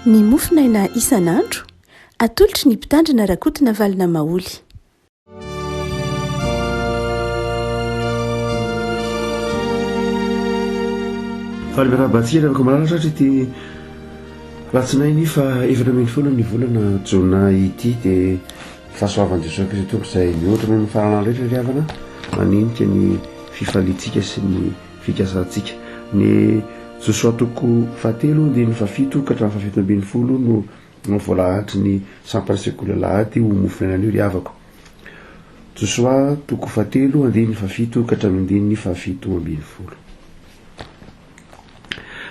ny mofinaina isan'andro atolotry ny mpitandrina rakotina valina maoly. Faliberabatsika afaka malala satria ty latsinainy fa efatra ambin'ny folo ny volana jona ity dia fahasoavan'i Jesosy Kristy tompo izay mihoatra noho ny faranana rehetra riavana maninika ny fifalitsika sy ny fikasantsika. Ny Josoa toko fahatelo andiny fafito ka hatramin'ny fafito ambin'ny folo no voalahatry ny sampasekoly lahady ho mofinaina io riavako. Josoa toko fahatelo andiny fafito ka hatramin'ny fafito ambin'ny folo.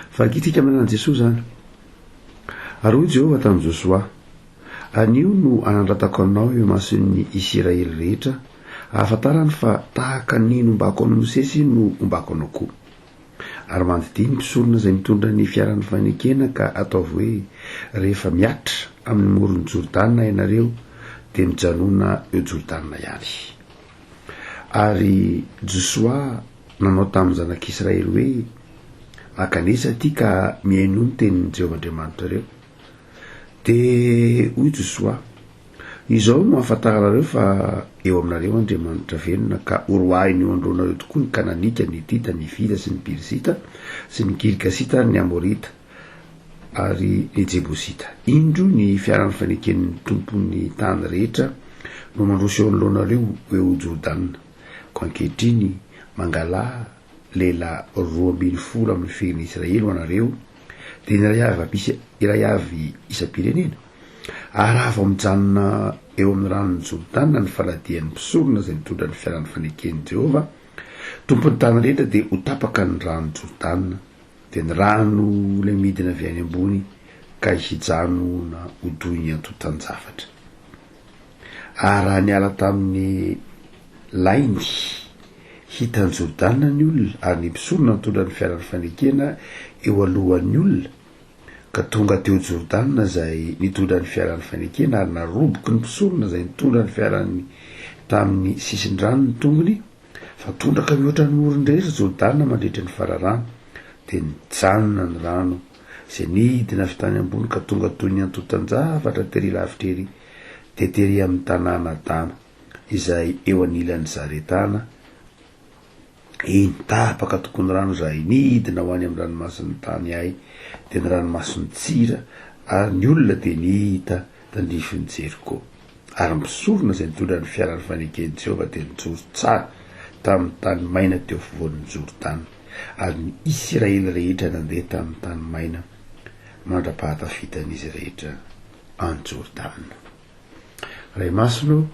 Fakitika amin'an'i Jesosy zany. Ary Jehovah tamin'i Josoa: anio no anandratako anao eo mason'ny Israely rehetra, ahafantarany fa tahaka ny nombako an'i Mosesy no ombako anao koa. Ary mandidia ny mpisorona izay mitondra ny fiaran'ny fanekena ka ataovy hoe rehefa miatra amin'ny moron'ny Jordana ianareo dia mijanona eo Jordana ihany. Ary Josoa nanao tamin'ny zanak'Israely hoe akanesa ty ka mihaino ny tenin'ny Jehovah Andriamanitra reo. Dia hoy Josoa: izao no ahafantaranareo fa eo aminareo Andriamanitra velona ka horoahiny eo androanareo tokoa ny Kananika, ny Hitita, ny Hivita sy ny Pirisita sy ny Girgasita, ny Amorita ary ny Jebosita. Indro ny fiaran'ny faneken'ny tompon'ny tany rehetra no mandroso eo anoloanareo eo Jordana. Ko ankehitriny mangala lela 12 amin'ny firen'ny Israely ho anareo dia iray avy isam-pirenena. Ary avy mijanona eo amin'ny ranon'ny Jordana ny faladian'ny mpisorona izay mitondra ny fiaran'ny faneken'i Jehovah tompon'ny tany rehetra dia ho tapaka ny ranon'ny Jordana, dia ny rano ilay midina avy any ambony ka hijanona hodoiny antotan-javatra. Ary raha niala tamin'ny lainy hitan'ny Jordana ny olona ary ny mpisorona mitondra ny fiaran'ny fanekena eo alohan'ny olona ka tonga teo Jordana izay nitondra ny fiaran'ny fanekena ary naroboky ny mpisorona izay nitondra ny fiarany tamin'ny sisin'ny rano ny tongony, fa tondraka mihoatra ny morony rehetra Jordana mandritra ny fararano, dia nijanona ny rano izay nidina avy tany ambony ka tonga toy ny antotan-javatra tery lavitra ery, dia tery amin'ny tanàna Adama izay eo anilan'ny Zaretana. Iny tapaka tokony rano izay nidina ho any amin'ny ranomason'ny tany ahy, dia ny ranomason'ny tsira, ary ny olona dia nihita tandrifin'ny Jeriko. Ary mpisorona izay nitondra ny fiaran'ny faneken'i Jehovah dia nijoro tsara tamin'ny tany maina teo afovoan'ny Jordana. Ary ny Israely rehetra nandeha tamin'ny tany maina mandra-pahatafitan'izy rehetra any Jordana. Ray masino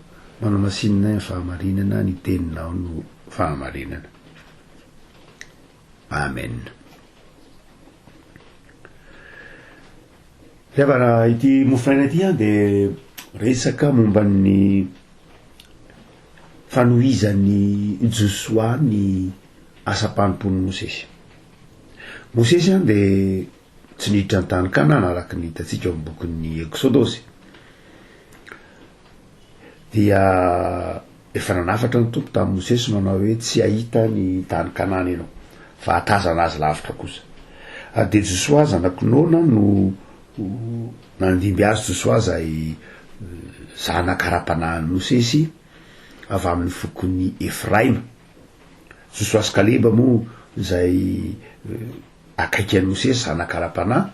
manamasinina ny fahamarinana, ny teninao no fahamarinana. Amen. Fiavana ity mofinaina ity dia resaka momba ny fanohizan'ny Josoa ny asa-panompon'i Mosesy. Mosesy dia tsy niditra ny tany Kanana araka ny hitantsika ao amin'ny bokin'ny Exodosy. Dia efa nanafatra ny tompo tamin'i Mosesy manao hoe tsy ahita ny tany Kanana ianao, fa atazana azy lavitra kosa. Dia Josoa zanakonona no nandimby azy Josoa izay zanakara-panahin'i Mosesy avy amin'ny fokon'ny Efraima. Josoa sy Kaleba moa izay akaiky an'i Mosesy zanakara-panahy,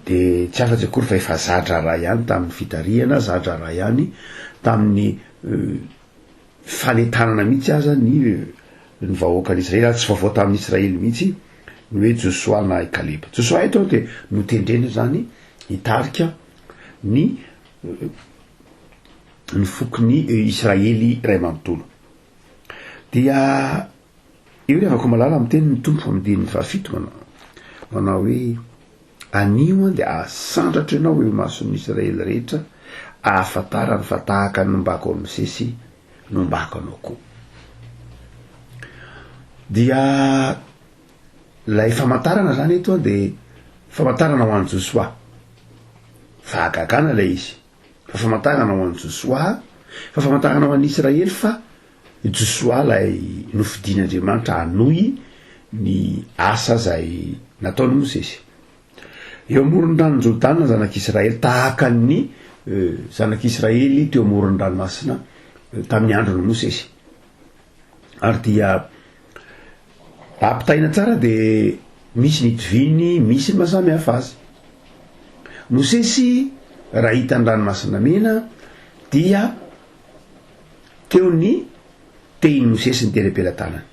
dia tsy afa-tsy akory fa efa zadra ray ihany tamin'ny fitariana, zadra ray ihany tamin'ny fanetanana mihitsy aza ny vahoakan'i Israely, tsy vaovao tamin'ny Israely mihitsy ny hoe Josoa na Kaleba. Josoa eto dia notendrena zany hitarika ny fokon'ny Israely ray manontolo. Dia io rehefa malala amin'ny tenin'ny tompo amin'ny din'ny fafito manao hoe anio dia ahasandratra ianao eo mason'ny Israely rehetra, ahafantarany fa tahaka ny nombako an'i Mosesy nombako anao koa. Dia lay famantarana zany eto dia famantarana ho an'i Josoa, fa agagana lay izy, fa famantarana ho an'i Josoa, fa famantarana ho an'i Israely fa Josoa lay nofidian'Andriamanitra hanohy ny asa izay nataony Mosesy. eo amoron-drano Jordana zanak'Israely tahaka ny zanak'Israely teo amoron-dranomasina tamin'ny androny Mosesy. Ary dia ampitaina tsara de misy ny toviny, misy ny mahasamy hafa azy. Mosesy raha hitany ranomasina mena dia teo ny tehiny Mosesy ny teny am-pelantanany,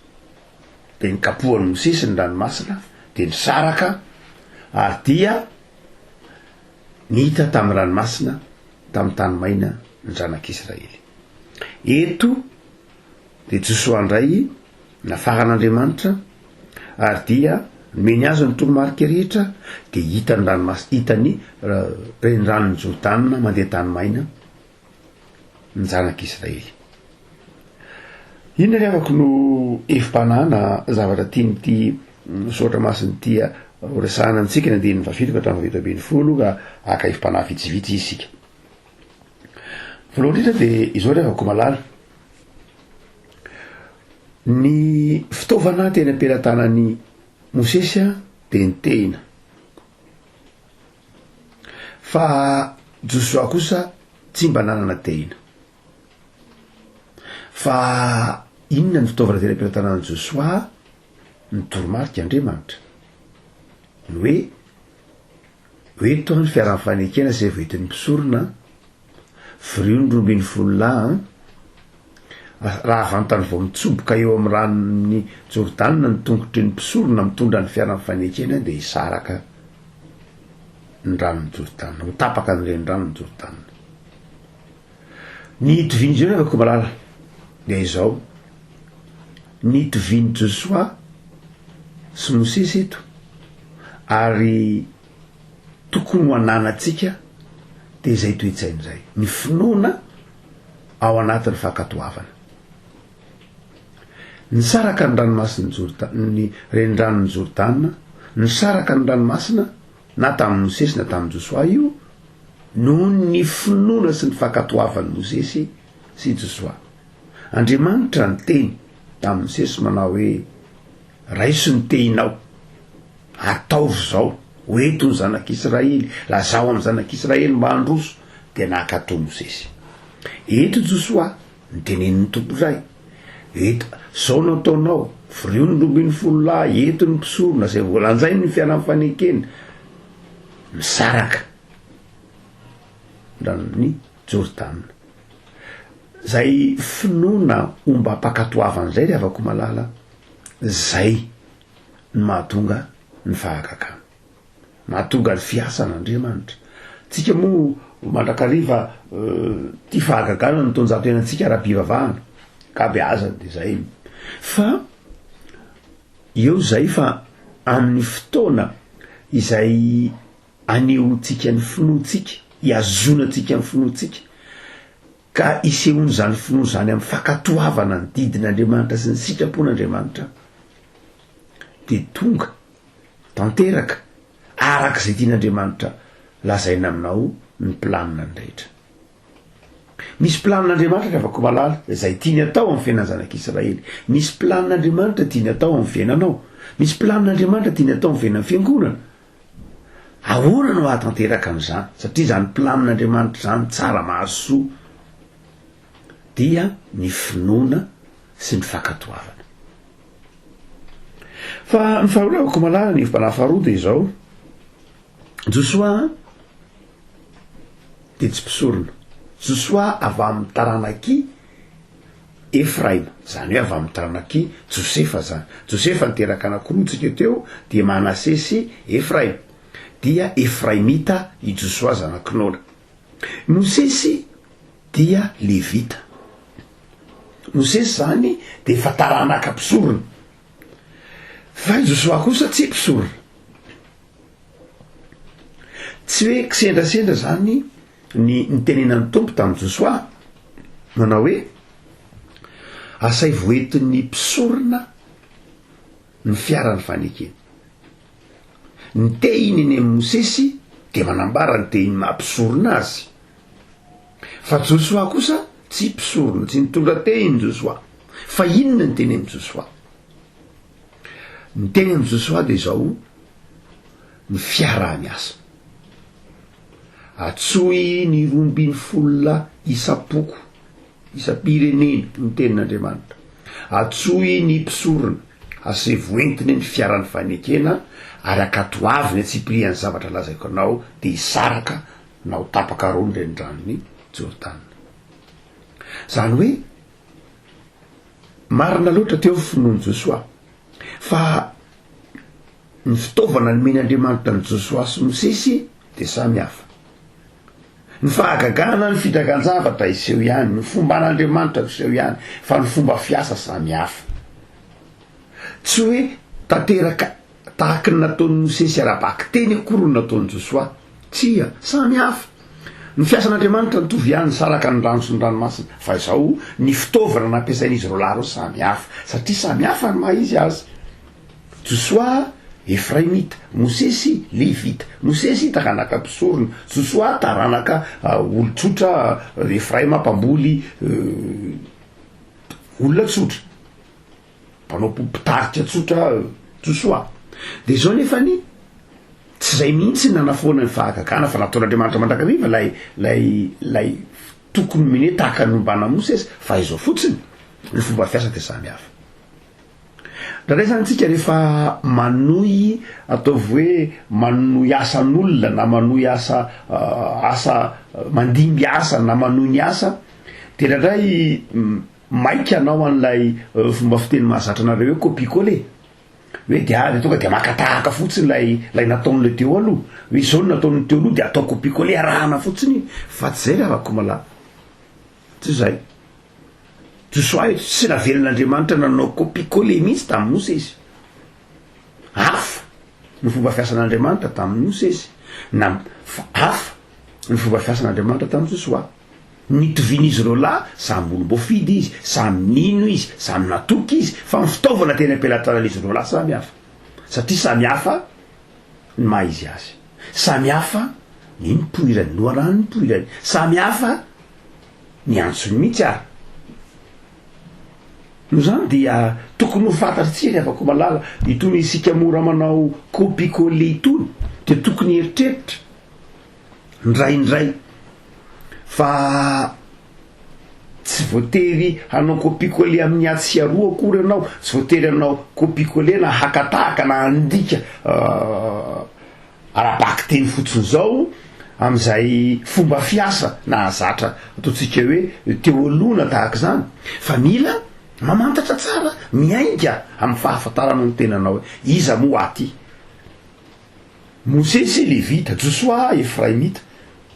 de ny kapohany Mosesy ny ranomasina de ny saraka, ary dia nihita tamin'ny ranomasina tamin'ny tany maina ny zanak'Israely. Eto de Josoa indray nafaran'Andriamanitra, ary dia meny azo ny toromarika rehetra de hitany ranomasina, hitany renirano ny Jordana mandeha tany maina ny zanak'Israely. Inona ry afako no efim-panahana zavatra tianyty misaotra masiny tia horesahana antsika ny andininy fafito ka hatramin'ny fafito ambin'ny folo ka aka efim-panahy vitsivitsy isika. Voalohany indrindra de izao ry afako malala ny fitaovana teny am-pelantanany Mosesy de ny tehina, fa Josoa kosa tsy mba nanana tehina. Fa inona ny fitaovana teny am-pelantanany Josoa? Ny toromarika Andriamanitra, ny hoe to ny fiaran'ny fanekena zay voentin'ny mpisorona viriony 12 lahy raha vantany vao mitsoboka eo amin'ny ranony Jordana ny tongotry ny mpisorona mitondra ny fiaran'ny fanekena de hisaraka ny ranony Jordana, ho tapaka n'ireny ranony Jordana. Ny toviny zao afaka malala de izao ny toviny Josoa sy Mosesy eto, ary tokony ho ananatsika de izay toetsainy zay, ny finoana ao anatin'ny fankatoavana. Nisaraka ny ranomasina ny renirano ny Jordana, nisaraka ny ranomasina na tamin'ny Mosesy na tamin'ny Josoa io noho ny finoana sy ny fankatoavan'ny Mosesy sy Josoa. Andriamanitra ny teny tamin'ny Mosesy manao hoe raiso ny tehinao, ataovy zao, hoeto ny zanak'Israely, lazao amin'ny zanak'Israely mba handroso, de nakatao Mosesy. Eto Josoa nitenenin'ny tompony zay, eto zao no ataonao, viriony 12 lahy, eto ny mpisorona zay voalanjainy ny fiaran'ny fanekena misaraka ranony Jordana. Zay finoana omba mpakatoavana zay ry avako malala, zay ny mahatonga ny fahagagana, mahatonga ny fiasan'Andriamanitra. Tsika moa mandrakariva ty fahagagana ny tonjato enantsika ara-pivavahana ka beazany de zay, fa eo zay fa amin'ny fotoana izay anehotsika ny finoatsika, iazonatsika ny finoatsika, ka isehony zany finoa zany amin'ny fankatoavana ny didin'Andriamanitra sy ny sitrapon'Andriamanitra, de tonga tanteraka araka zay tian'Andriamanitra lazaina aminao ny planina ny rehetra. Misy planin'Andriamanitra rehefa malala zay tiany atao amin'ny fiainan'ny zanak'Israely, misy planin'Andriamanitra tiany atao amin'ny fiainanao, misy planin'Andriamanitra tiany atao amin'ny fiainan'ny fiangonana. Ahoana no ahatanteraka an'izany? Satria zany planin'Andriamanitra zany tsara mahasoa dia ny finoana sy ny fankatoavana. Fa ny faharoako malala ny efim-panahy faharoa de izao, Josoa de tsy mpisorona. Josoa avy amin'ny taranaky Efraima, zany hoe avy amin'ny taranaky Josefa zany. Josefa niteraka anankiroa tsika teo, de Manase sy Efraima, dia Efraimita i Josoa zanak'Nona. Mosesy dia Levita. Mosesy zany de efa taranaka mpisorona, fa Josoa kosa tsy mpisorona. Tsy hoe kisendrasendra zany ny tenenan'ny tompo tamin'ny Josoa, manao hoe asay voentin'ny mpisorona ny fiaran'ny fanekena. Ny tehiny eny amin'ny Mosesy de manambara ny tehiny mampisorona azy, fa Josoa kosa tsy mpisorona, tsy nitondra tehiny Josoa. Fa inona ny teny amin'ny Josoa? Ny teny amin'ny Josoa de zao ny fiarah-miasa. atsoy ny rombiny folona isapoko isa-pirenena ny tenin'Andriamanitra, atsoy ny mpisorona asevoentiny ny fiaran'ny fanekena ary akatoaviny atsipirian'ny zavatra lazaiko anao de isaraka nao tapaka rony renydranony Jordana. Zany hoe marina loatra teo finoany Josoa fa ny fitaovana nomen'Andriamanitra ny Josoa sy Mosesy de samy hafa. Ny fahagagana ny fitrakan-javatra iseho ihany, ny fomba an'Andriamanitra iseho ihany, fa ny fomba fiasa samy hafa. Tsy hoe tanteraka tahaka ny nataon'ny Mosesy arabaky teny akory ny nataon'ny Josoa, tsia samy hafa. Ny fiasan'Andriamanitra nitovy ihany saraka ny rano sy ny ranomasina, fa izao ny fitaovana nampiasain'izy roa lahy samy hafa, satria samy hafa ny maha izy azy. Josoa Efraimita, Mosesy Levita. Mosesy taranaka mpisorona, Josoa taranaka olo-tsotra, Efraima mpamboly olona tsotra, mpanao mpitarika tsotra Josoa. De zao nefany tsy zay mihitsy nanafoana ny fahagagana fa nataon'Andriamanitra mandrakariva lay tokony mene tahaka nombana Mosesy, fa izao fotsiny ny fomba fiasa de samy hafa. Raha zany tsika rehefa manohy ataovy hoe manohy asan'olona na manohy asa mandimby asa na manohy ny asa de rahandray maika anao an'lay fomba fiteny mahazatra anareo hoe copie-coller, hoe de tonga de makatahaka fotsiny lay nataon'le teo aloha, hoe zao no nataon'ny teo aloha de atao copie-coller arahana fotsiny, fa tsy zay raha komala, tsy zay. Josoa tsy navelan'Andriamanitra nanao copie-coller mihitsy tamin'ny Mosesy. Hafa ny fomba fiasan'Andriamanitra tamin'ny Mosesy, hafa ny fomba fiasan'Andriamanitra tamin'ny Josoa. Nitovian'izy roa lahy samy olom-boafidy izy, samy nino izy, samy natoky izy, fa ny fitaovana tena ampelantanan'izy roa lahy samy hafa, satria samy hafa ny maha izy azy, samy hafa ny nipoirany, noarany nipoirany, samy hafa ny antsony mihitsy ary. No zany dia tokony ho fantatritsika afaka malala itony isika mora manao copie-coller itony de tokony eritreritra ndraindray fa tsy voatery hanao copie-coller amin'ny atsiaroa akory ianao, tsy voatery hanao copie-coller na hakatahaka na andika arabaky teny fotsiny zao am'izay fomba fiasa na zatra ataotsika hoe teo alohana tahaka zany, fa mila mamantatra tsara, miainga amin'ny fahafantarana ny tenanao hoe iza moa aty. Mosesy Levita, Josoa Efraimita.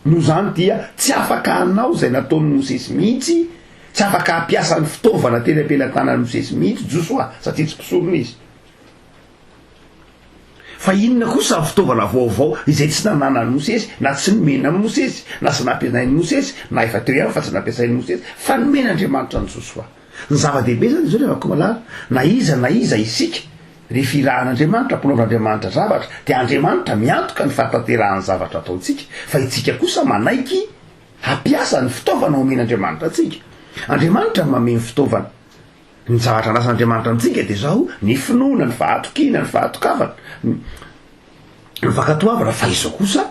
No zany dia tsy afaka anao zay nataon'ny Mosesy mihitsy, tsy afaka hampiasa ny fitaovana teny ampelantanan'ny Mosesy mihitsy Josoa, satria tsy mpisorona izy. Fa inona kosa ny fitaovana vaovao izay tsy nananan'ny Mosesy, na tsy nomena amin'ny Mosesy, na tsy nampiasain'ny Mosesy, na efa teo ihany fa tsy nampiasain'ny Mosesy, fa nomen'Andriamanitra ny Josoa. Ny zava-dehibe zany zao rehefa komalala, na iza isika rehefa irahan'Andriamanitra, ampinaon'Andriamanitra zavatra, de Andriamanitra miantoka ny fahatanterahany zavatra ataotsika, fa itsika kosa manaiky hampiasa ny fitaovana omen'Andriamanitra atsika. Andriamanitra mameny fitaovana. Ny zavatra anasan'Andriamanitra amintsika de zao ny finoana, ny fahatokina, ny fahatokavana, ny fankatoavana, fa izao kosa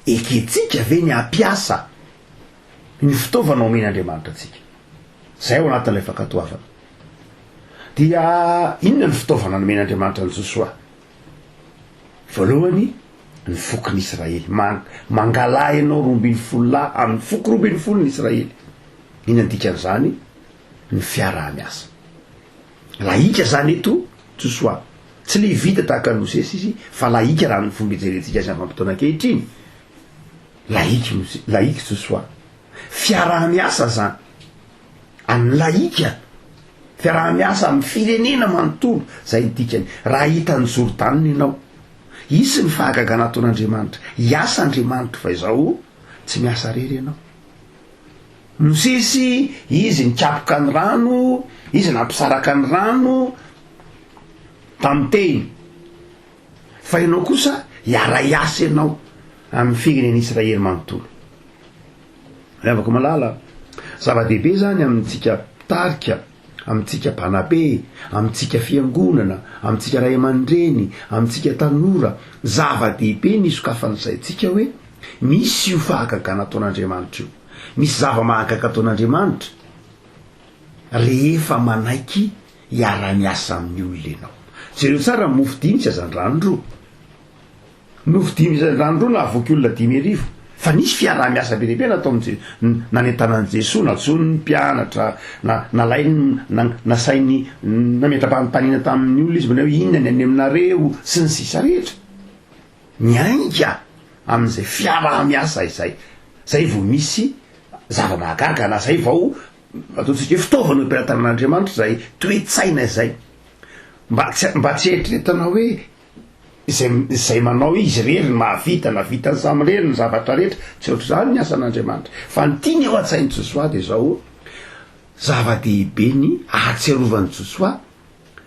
eketsika ve ny hampiasa ny fitaovana omen'Andriamanitra atsika. Zay ao anatin'ilay fankatoavana. Dia inona ny fitaovana nomen'Andriamanitra ny Josoa? Voalohany ny fokon'ny Israely, mangalahy ianao rombiny folo lahy amin'ny foko rombiny folo ny Israely. Inona dikan'izany? Ny fiaraha-miasa. Laika zany eto Josoa, tsy Levita tahaka ny Mosesy izy, fa laika raha ny fomba ijerentsika azy amin'ny fotoana ankehitriny. Laika Josoa, fiaraha-miasa zany amin'ny laika, fiaraha-miasa amin'ny firenena manontolo, zay dikany. Raha hitan'ny Jordana ianao, isy ny fahagagana ataon'Andriamanitra, hiasa Andriamanitra, fa izao tsy miasa rery ianao. Mosesy izy nikapoka ny rano, izy nampisaraka ny rano tamin'ny teny, fa ianao kosa hiara hiasa ianao amin'ny firenen'Israely manontolo. Afaka malala zava-dehibe zany amintsika mpitarika, amintsika mpanabe, amintsika fiangonana, amintsika ray aman-dreny, amintsika tanora, zava-dehibe ny sokafan'izay tsika hoe misy io fahagaga nataon'andriamanitra io misy zava-mahagaga ataon'andriamanitra rehefa manaiky hiara-miasa amin'ny olona ianao zareo tsara mofo dimy sy azan-dranondroa nofo dimy izan-dranondroa na avoky olona 5,000 fa nisy fiara-miasa be lehibe natao nanentanan'i Jesosy natsony ny mpianatra nalainy nasainy nametra-pampanina tamin'ny olona izy manao inona ny any aminareo sy ny sisa rehetra miainga amin'izay fiara-miasa zay vao misy zava-mahagaga na zay vao ataontsika hoe fitaovana operatran'andriamanitra zay toe-tsaina zay mba tsy eritreretana hoe zay manao izy rery mahavita na vitany samy rery ny zavatra rehetra tsy ohatr' zany ny asan'andriamanitra fa ny tiany ao an-tsainy Josoa de zao zava-dehibe ny ahatsiarovany Josoa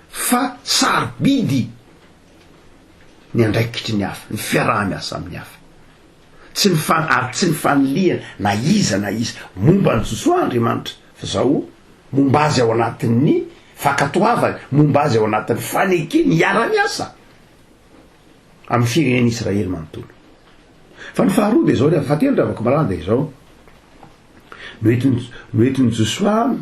fa sarobidy ny andraikitry ny hafa ny fiaraha-miasa amin'ny hafa ary tsy ny fanoliana na iza momba ny Josoa andriamanitra fa zao momba azy ao anatin'ny fakatoavany momba azy ao anatin'ny fanekeny hiara-miasa amin'ny fireneny Israely manontolo fa ny faharoa de zao fatelo avako malany de zao noetiny Josoa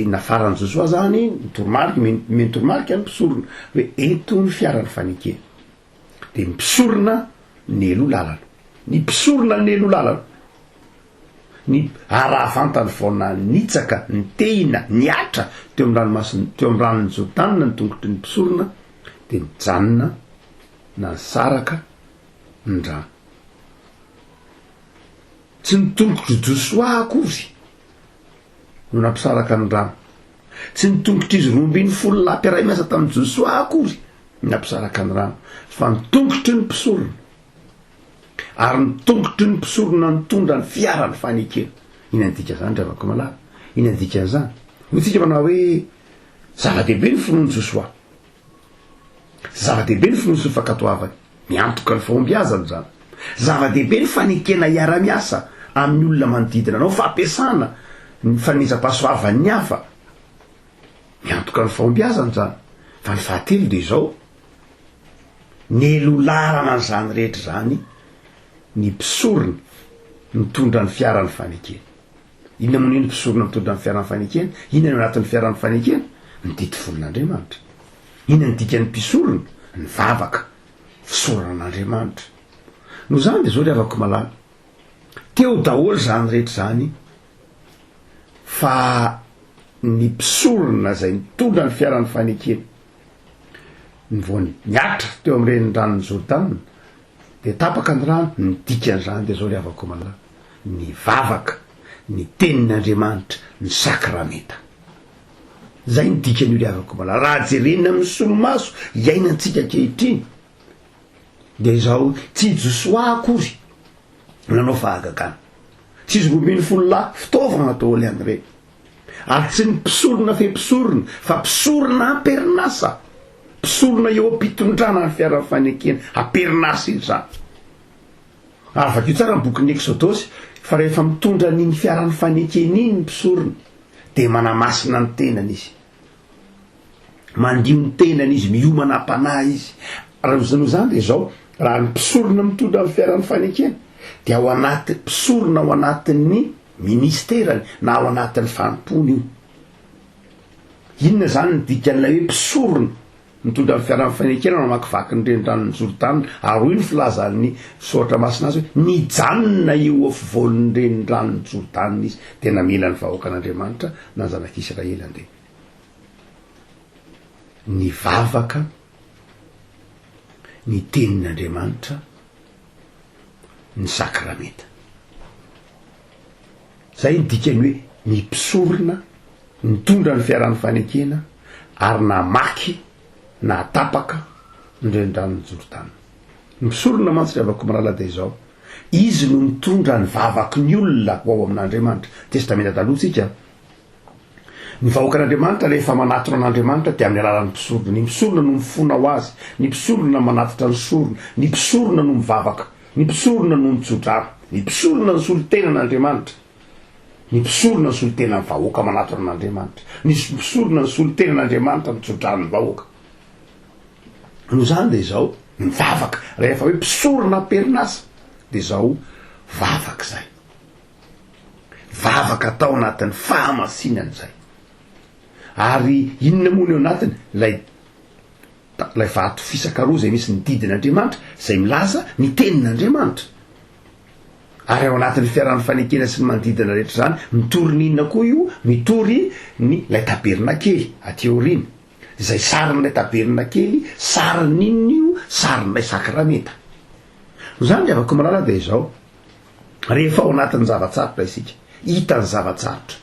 nafarany Josoa zany mitoromarika mitoromarika ny mpisorona hoe eto ny fiarany fanekeny de mipisorona ny elo lalana ny mpisorona ny elo lalana ny arahavantany vaona nitsaka ny tehina ny atra teo amin'ny ranomasina teo amin'ny ranony Jordana ny tongotry ny mpisorona de mijanona na nisaraka ny rano tsy nitongotry Josoa akory no nampisaraka ny rano tsy nitongotry izy 12 nampiaray miasa tamin'ny Josoa akory nampisaraka ny rano fa nitongotry ny mpisorona ary nitongotry ny mpisorona nitondra ny fiarany fanekena ina ndika zany dravako malala ina ndika zany hotsika manao hoe zava-dehibe ny finoany Josoa zava-dehibe ny finoany Josoa fakatoavany miantoka ny fahombiazany zany zava-dehibe ny fanekena hiara-miasa amin'ny olona manodidina anao fampiasana ny faneza-pahasoavan'ny hafa miantoka ny fahombiazany zany fa ny fahatelo de zao ny elolarana n'izany rehetra zany ny mpisorona mitondra ny fiarany fanekena inona moa ny mpisorona mitondra ny fiarany fanekena inona ny anatin'ny fiarany fanekena ny dity folon'andriamanitra inona ny dikany mpisorona ny vavaka fisoran'andriamanitra no zany de zao ry avako malala teo daholo zany rehetra zany fa ny mpisorona zay mitondra ny fiarany fanekena ny voany niatra teo amin'ireny ranony Jordana de tapaka ny rano ny dikan'izany de zao ry avako malala ny vavaka ny tenin'andriamanitra ny sakramenta zay ny dikan'io ry avako malala raha jerena amin'ny solomaso iainantsika kehitriny de zao tsy Josoa akory nanao fahagagana tsy izy 12 fitaovana natao liany reny ary tsy ny mpisorona fempisorona fa mpisorona amperinasa mpisorona eo ampitondrana ny fiarany fanekena amperinasa izy zany ary vakio tsara ny bokin'ny Exodosy fa rehefa mitondra n'iny fiarany fanekena iny ny mpisorona de manamasina ny tenany izy mandio ny tenany izy miomana ampanahy izy raha zany de zao raha ny mpisorona mitondra ny fiarany fanekena de ao anaty mpisorona ao anatin'ny ministerany na ao anatin'ny fanompony io inona zany ny dikan'ilay hoe mpisorona mitondra ny fiarany fanekena no amakivaky ny renirano ny Jordana ary hoy ny filazan'ny soratra masina azy hoe nijanona eo afovoan'ny renirano ny Jordana izy de namela ny vahoakan'Andriamanitra na ny zanak'Israely andeha ny vavaka ny tenin'Andriamanitra ny sakramenta zay ny dikany hoe ny mpisorona mitondra ny fiarany fanekena ary namaky na tapaka ny renirano ny Jordana ny mpisorona mantsy avako malala de zao izy no mitondra ny vavaky ny olona ho ao amin'Andriamanitra testamenta talohatsika ny vahoakan'Andriamanitra rehefa manatona an'Andriamanitra de amin'ny alalan'ny mpisorona ny mpisorona no mifona ho azy ny mpisorona manatitra ny sorona ny mpisorona no mivavaka ny mpisorona no mitsodrana ny mpisorona ny solotena n'Andriamanitra ny mpisorona ny solotena ny vahoaka manatona an'Andriamanitra ny mpisorona ny solotena n'Andriamanitra mitsodrana ny vahoaka no zany de zao mivavaka rehefa hoe mpisorona amperinasa de zao vavaka zay, vavaka atao anatin'ny fahamasinany zay. Ary inona moa eo anatiny lay vato fisakaroa zay misy ny didin'Andriamanitra zay milaza ny tenin'Andriamanitra. Ary ao anatin'ny fiarahan'ny fanekena sy ny manodidina rehetra zany mitory ninona koa io, mitory ny lay taberina kely aty aoriana, zay sarin'lay taberina kely, sarin'inona io, sarin'lay sakramenta. Zany afaka malala de zao, rehefa ao anatin'ny zavatsarotra isika, hita ny zavatsarotra,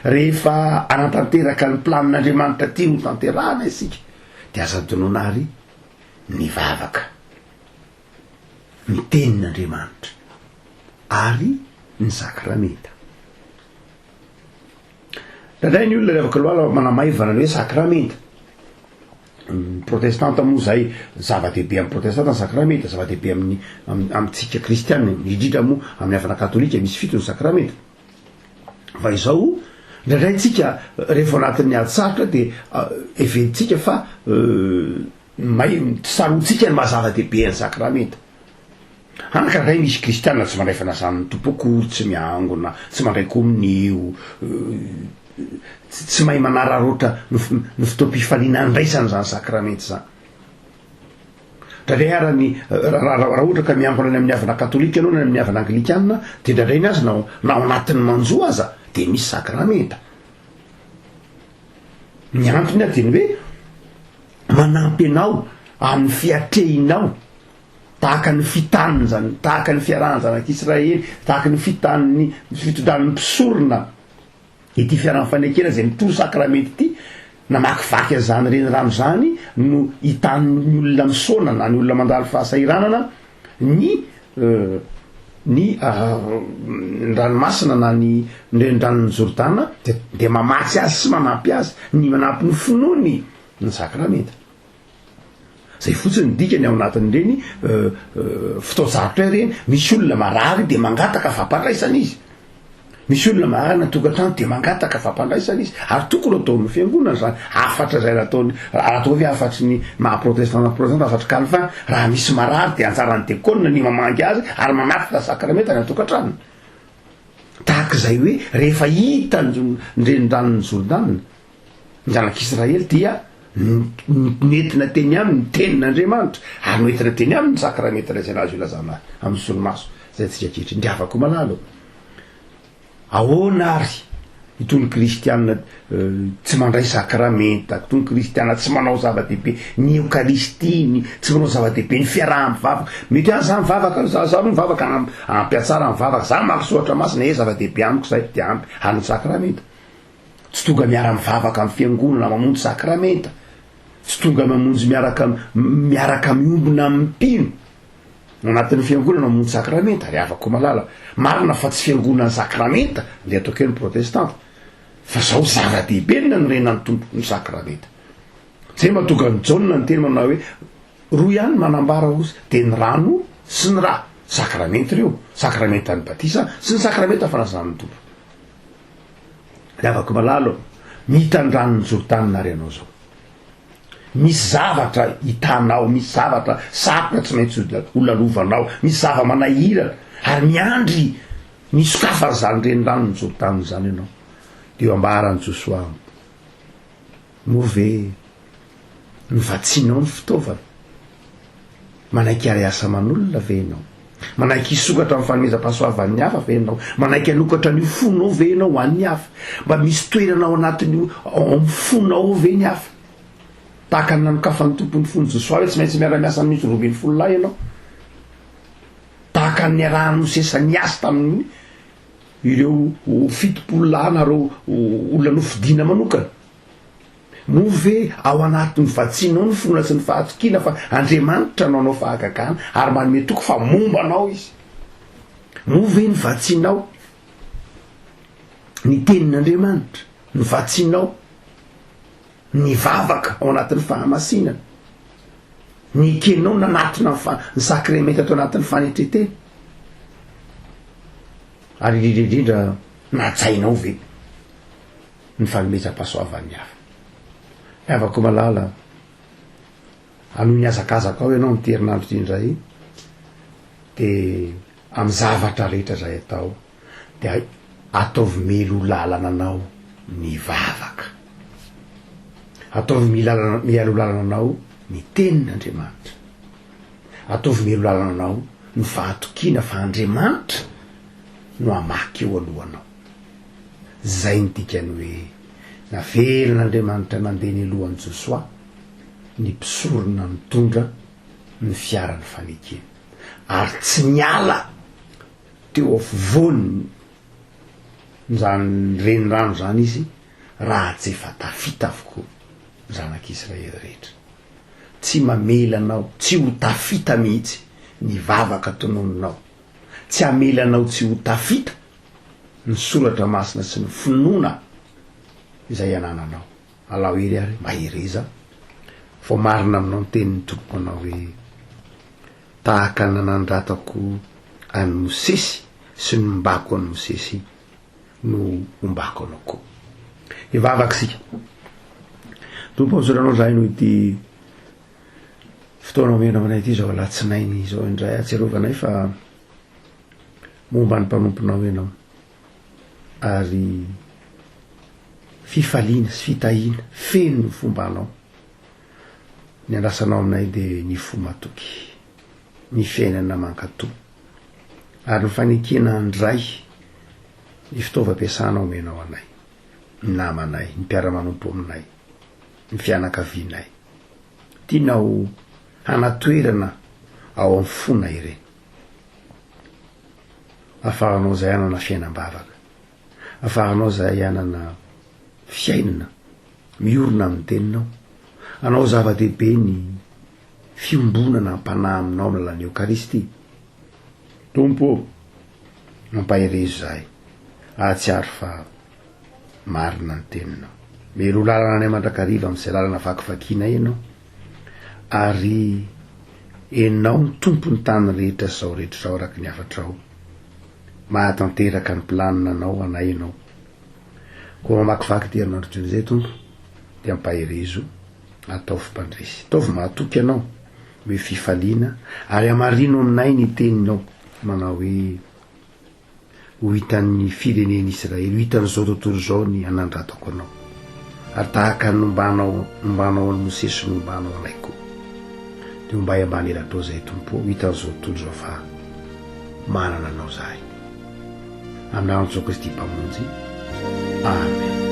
rehefa anatanteraka ny planin'Andriamanitra ty ho tanterahana isika, de aza donona ary ny vavaka, ny tenin'Andriamanitra ary ny sakramenta. Dadray ny olona rehefa loala manamaivana ny hoe sakramenta. Protestanta moa zay zava-dehibe amin'ny protestanta ny sakramenta, zava-dehibe amintsika kristianina, indrindra moa amin'ny havana katolika misy fito ny sakramenta. Fa izao indray tsika rehefa anatin'ny ady sarotra de eventsika fa sarotsika ny mahazava-dehibe ny sakramenta. Anakaray misy kristianina tsy mandray fanasany tompokory, tsy miangona, tsy mandray kominio, tsy mahay manararoatra ny fotoam-pifaliana andraisany zany sakramenta zany. Ndradray arany raha ohatra ka miangona ny amin'ny havana katolika ianao na amin'ny havana anglikanina, de ndradray ny azy na ao anatin'ny manjo aza de misy sakramenta. Ny antony a teny hoe manampy anao amin'ny fiatrehinao, tahaka ny fitaniny zany, tahaka ny fiarahany zanak'Israely, tahaka ny fitaniny fitondran'ny mpisorona ity fiarahan'ny fanekena zay mitory sakramenta ity, namakivaky azany reny rano zany no hitan'ny olona misaona na ny olona mandalo fahasairanana ny ranomasina na ny ranon'ny Jordana, de mamatsy azy sy manampy azy, ny manampy ny finoany ny sakramenta. Zay fotsiny dikany ao anatin'ireny fotoazarotra ireny, misy olona marary de mangataka fampandraisana izy, misy olona marary na tokantrano de mangataka fampandraisana izy, ary tokony ataon'ny fiangonana zany, afatra zay nataony, raha toa hoe afatry ny maha-protestanta afatry calvin, raha misy marary de anjarany dekona ny mamangy azy ary manafika sakramenta ny tokantrano. Tahaka zay hoe rehefa hita ny renirano ny Jordana, ny zanak'Israely dia nentina teny aminy ny tenin'Andriamanitra, ary noentina teny aminy ny sakramenta zay nazy ilazana amin'ny solomaso zay tsika kehitriny. De afaka malalo ahoana ary itony kristianina tsy mandray sakramenta, itony kristianina tsy manao zava-dehibe ny eukaristiny, tsy manao zava-dehibe ny fiaraha mivavaka. Mety any za mivavaka, za mivavaka ampiatsara mivavaka, za makisoatra masina e zava-dehibe amiko zay de ampy any sakramenta. Tsy tonga miara mivavaka amin'ny fiangonana mamonjy sakramenta, tsy tonga mamonjy miaraka miombona amin'ny mpino anatin'ny fiangonana mamonjy sakramenta. Ary afaka malala marina fa tsy fiangonana sakramenta le ataoko eo ny protestanta, fa zao zava-dehibe na norenany tompo ny sakramenta. Zay mahatonga ny Jauna ny teny manao hoe roa ihany manambara ozy, de ny rano sy ny rà, sakramenta reo, sakramenta ny batisa sy ny sakramenta fanazan'ny tompo. De afaka malalo mita ny ranony Jordana ary anao zao, misy zavatra hitanao, misy zavatra sarotra tsy maintsy holalovanao, misy zava-manahirana, ary miandry misokafany zany reny ranony Jordana zany ianao. De eo ambarany Josoa, moa ve mivatsinao ny fitaovana, manaiky ary asa manolona ve ianao, manaiky hisokatra amin'ny fanomezam-pahasoavan'ny hafa ve ianao, manaiky hanokatra ny fonao ve ianao ho an'ny hafa, mba misy toeranao anatin'io amin'ny fonao ve ny hafa, tahaka ny nanokafany tompony fony Josoa hoe tsy maintsy miara-miasa misy 12 lahy ianao, tahaka ny arahany mosesa ny asa tamin'ny ireo 70 lahy nareo olona nofidina manokana. Moa ve ao anatin'ny vatsinao ny fonona sy ny fahatokiana fa Andriamanitra anao fahagagana ary manome toko fa momba anao izy. Moa ve ny vatsinao ny tenin'Andriamanitra, ny vatsinao ny vavaka ao anatin'ny fahamasinana, ny kenao nanatina ny sakramenta atao anatin'ny fanetretena, ary indrindrindrindra natsainao ve ny fanomezam-pahasoavan'ny hafa. Afaka malala anoho ny azakazaka ao ianao ny terinandro ty indray, de amy zavatra rehetra zay atao de ataovy milo lalana anao ny vavaka, ataovy mialo lalana anao ny tenin'Andriamanitra, ataovy milo lalana anao ny fahatokiana fa Andriamanitra no amaky eo alohanao. Zay ny dikany hoe navelon'Andriamanitra nandeha ny alohan'i Josoa ny mpisorona mitondra ny fiarany fanekena ary tsy niala teo afovoany zany renirano zany izy raha tsy efa tafita avokoa zanak'Israely rehetra. Tsy mamelanao, tsy ho tafita mihitsy ny vavaka tononinao, tsy amelanao tsy ho tafita ny soratra masina sy ny finoana izay anananao. Alao ery ary mahereza fo marina aminao ny tenin'ny tompoko anao hoe tahaka nanandratako any Mosesy sy ny mbako any Mosesy no ombako anao koa. Ivavaksika tompo azoranao zay no ity fotoana mena aminay ity zao alatsinainy zao indray atsiarovanay fa momba ny mpanomponao ianao ary fifaliana sy fitahina feno ny fombanao ny andrasanao aminay de ny fo matoky, ny fiainana mankatò ary ny fanekena andray ny fitaovam-piasanao menao anay, ny namanay, ny mpiara-manompo aminay, ny fianakavianay tianao hanatoerana ao amin'ny fonay ireny. Afahanao zay hanana fiainam-bavaka, afahanao zay hanana fiainana miorona amin'ny teninao, anao zava-dehibe ny fiombonana ampanahy aminao na lany Eukaristy. Tompo mampaherezo zahay ahatsiaro fa marina ny teninao. Melo lalana anay mandrakariva am'izay lalana vakivakiana ianao ary enao ny tompony tany rehetra zao rehetra zao araky ny afatrao mahatanteraka ny planina anao anay ianao. Koa mamakivaky ty herinandro toy zay tompo de ampaherezo ataovy mpandresy, ataovy mahatoky anao hoe fifaliana ary amarino aminay ny teninao manao hoe ho hitan'ny firenen'Israely, ho hitan'izao tontolo zao ny anandratako anao ary tahaka nombanao any Mosesy nombanao anay koa de ombay ambany elatao zay tompo, ho hitan'izao tontolo zao fa manana anao zahay. Amin'n'anjo Kristy mpamonjy. Amen.